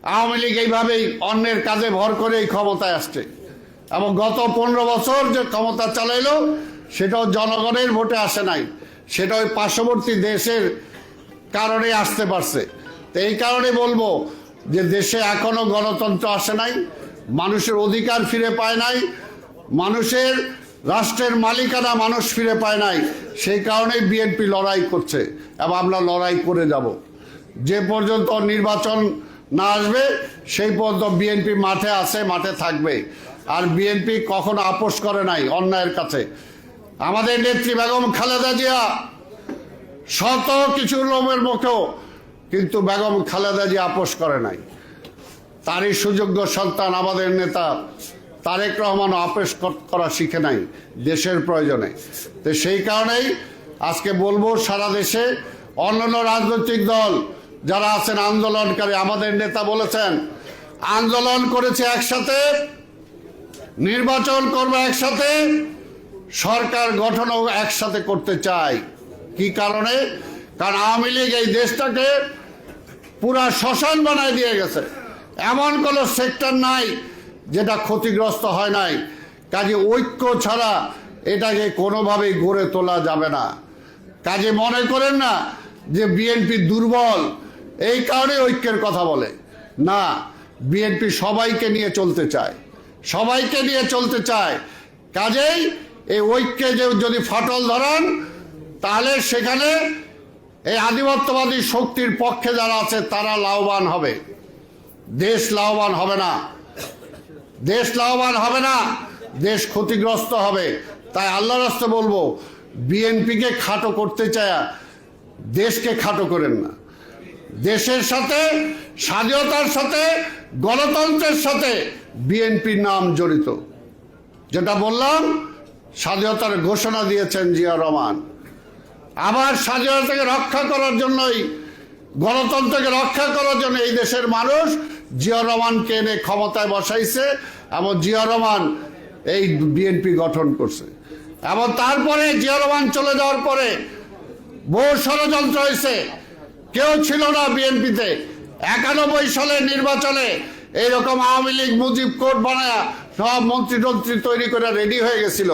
আওয়ামী লীগ এইভাবেই অন্যের কাজে ভর করে এই ক্ষমতায় আসছে এবং গত 15 বছর যে ক্ষমতা চালাইলো সেটাও জনগণের ভোটে আসে নাই, সেটা ওই পার্শ্ববর্তী দেশের কারণে আসতে পারছে। তো এই কারণে বলবো যে দেশে এখনো গণতন্ত্র আসে নাই, মানুষের অধিকার ফিরে পায় নাই, মানুষের রাষ্ট্রের মালিকানা মানুষ ফিরে পায় নাই। সেই কারণেই বিএনপি লড়াই করছে এবং আমরা লড়াই করে যাব। যে পর্যন্ত নির্বাচন না আসবে সেই পর্যন্ত বিএনপি মাঠে আছে, মাঠে থাকবে। আর বিএনপি কখনো আপোষ করে নাই অন্যায়ের কাছে। আমাদের নেত্রী বেগম খালেদা জিয়া শত কিছু লোমের মুখেও কিন্তু বেগম খালেদা জিয়া আপোষ করে নাই। তারই সুযোগ্য সন্তান আমাদের নেতা তারেক রহমান আপোষ করা শিখে নাই দেশের প্রয়োজনে। তো সেই কারণেই আজকে বলবো সারা দেশে অন্যান্য রাজনৈতিক দল যারা আছেন আন্দোলনকারী, আমাদের নেতা বলেছেন আন্দোলন করেছে একসাথে, নির্বাচন করবে একসাথে, সরকার গঠনও একসাথে করতে চায়। কি কারণে? কারণ আওয়ামী লীগ এই দেশটাকে পুরা শ্মশান বানায় দিয়ে গেছে। এমন কোনো সেক্টর নাই যেটা ক্ষতিগ্রস্ত হয় নাই। কাজে ঐক্য ছাড়া এটাকে কোনোভাবেই গড়ে তোলা যাবে না। কাজে মনে করেন না যে বিএনপি দুর্বল এই কারণে ঐক্যের কথা বলে না। বিএনপি সবাইকে নিয়ে চলতে চায়, সবাইকে নিয়ে চলতে চায়। কাজেই এই ঐক্যে যদি ফাটল ধরান তাহলে সেখানে এই আধিপত্যবাদী শক্তির পক্ষে যারা আছে তারা লাভবান হবে, দেশ লাভবান হবে না, দেশ লাভবান হবে না, দেশ ক্ষতিগ্রস্ত হবে। তাই আল্লাহর রাস্তে বলবো বিএনপিকে খাটো করতে চায় দেশকে খাটো করেন না। দেশের সাথে, স্বাধীনতার সাথে, গণতন্ত্রের সাথে বিএনপির নাম জড়িত। যেটা বললাম, স্বাধীনতার ঘোষণা দিয়েছেন জিয়া রহমান। আবার স্বাধীনতাকে রক্ষা করার জন্যই, গণতন্ত্রকে রক্ষা করার জন্য এই দেশের মানুষ জিয়া রহমানকে এনে ক্ষমতায় বসাইছে এবং জিয়া রহমান এই বিএনপি গঠন করছে। এবং তারপরে জিয়া রহমান চলে যাওয়ার পরে বহু ষড়যন্ত্র হয়েছে। কেউ ছিল না বিএনপিতে। 91 সালের নির্বাচনে এইরকম আওয়ামী লীগ মুজিব কোর্ট বানায় সব মন্ত্রী টন্ত্রী তৈরি করে রেডি হয়ে গেছিল।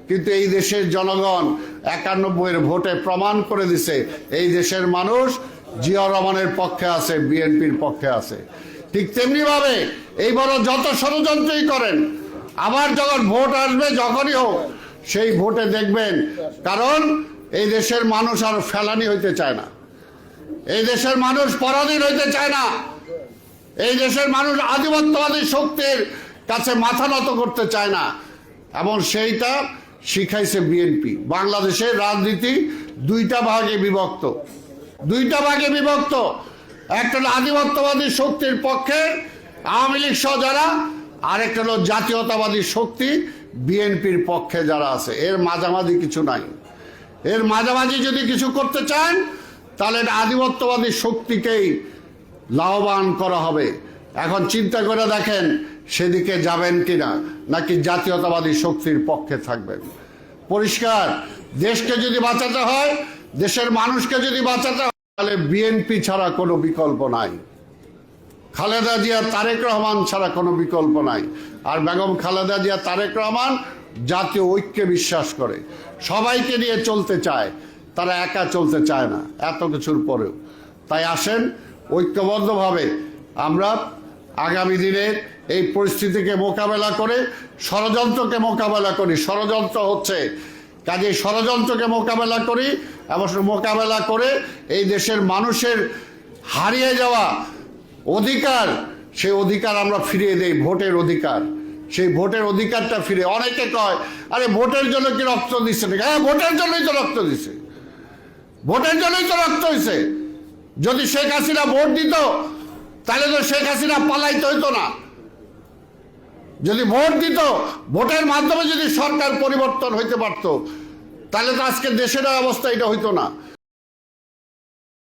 কিন্তু এই দেশের জনগণ 91-এর ভোটে প্রমাণ করে দিছে এই দেশের মানুষ জিয়া রহমানের পক্ষে আছে, বিএনপির পক্ষে আছে। ঠিক তেমনি ভাবে এইবার যত ষড়যন্ত্রই করেন, আবার যখন ভোট আসবে যখনই হোক সেই ভোটে দেখবেন, কারণ এই দেশের মানুষ আর ফেলানি হইতে চায় না, এই দেশের মানুষ পরাধীন হইতে চায় না, এই দেশের মানুষ আধিপত্যবাদী শক্তির কাছে মাথা নত করতে চায় না। এবং সেইটা শিখাইছে বিএনপি। বাংলাদেশের রাজনীতি দুইটা ভাগে বিভক্ত, দুইটা ভাগে বিভক্ত। একটা হলো আধিপত্যবাদী শক্তির পক্ষে আওয়ামী লীগ সহ যারা, আরেকটা হলো জাতীয়তাবাদী শক্তি বিএনপির পক্ষে যারা আছে। এর মাঝামাঝি কিছু নাই। এর মাঝামাঝি যদি কিছু করতে চান তাহলে আধিপত্যবাদী শক্তিকেই লাভবান করা হবে। এখন চিন্তা করে দেখেন সেদিকে যাবেন কিনা, নাকি জাতীয়তাবাদী শক্তির পক্ষে থাকবেন। পরিষ্কার, দেশকে যদি বাঁচাতে হয়, দেশের মানুষকে যদি বাঁচাতে হয়, তাহলে বিএনপি ছাড়া কোনো বিকল্প নাই, খালেদা জিয়া তারেক রহমান ছাড়া কোনো বিকল্প নাই। আর বেগম খালেদা জিয়া তারেক রহমান জাতীয় ঐক্যে বিশ্বাস করে, সবাইকে নিয়ে চলতে চায়, তারা একা চলতে চায় না এত কিছুর পরেও। তাই আসেন ঐক্যবদ্ধভাবে আমরা আগামী দিনের এই পরিস্থিতিকে মোকাবেলা করে ষড়যন্ত্রকে মোকাবেলা করি। ষড়যন্ত্র হচ্ছে, কাজে ষড়যন্ত্রকে মোকাবেলা করি এবং মোকাবেলা করে এই দেশের মানুষের হারিয়ে যাওয়া অধিকার, সেই অধিকার আমরা ফিরিয়ে দেই। ভোটের অধিকার, সেই ভোটের অধিকারটা ফিরে। অনেকে কয় আরে ভোটের জন্য কি রক্ত দিচ্ছে না? হ্যাঁ, ভোটের জন্যই তো রক্ত দিছে, ভোটের জন্যই তো রক্ত হয়েছে। যদি শেখ হাসিনা ভোট দিত তাহলে তো শেখ হাসিনা পালাইতে হইতো না। যদি ভোট দিত, ভোটের মাধ্যমে যদি সরকার পরিবর্তন হইতে পারত, তাহলে তো আজকে দেশের অবস্থা এটা হইতো না।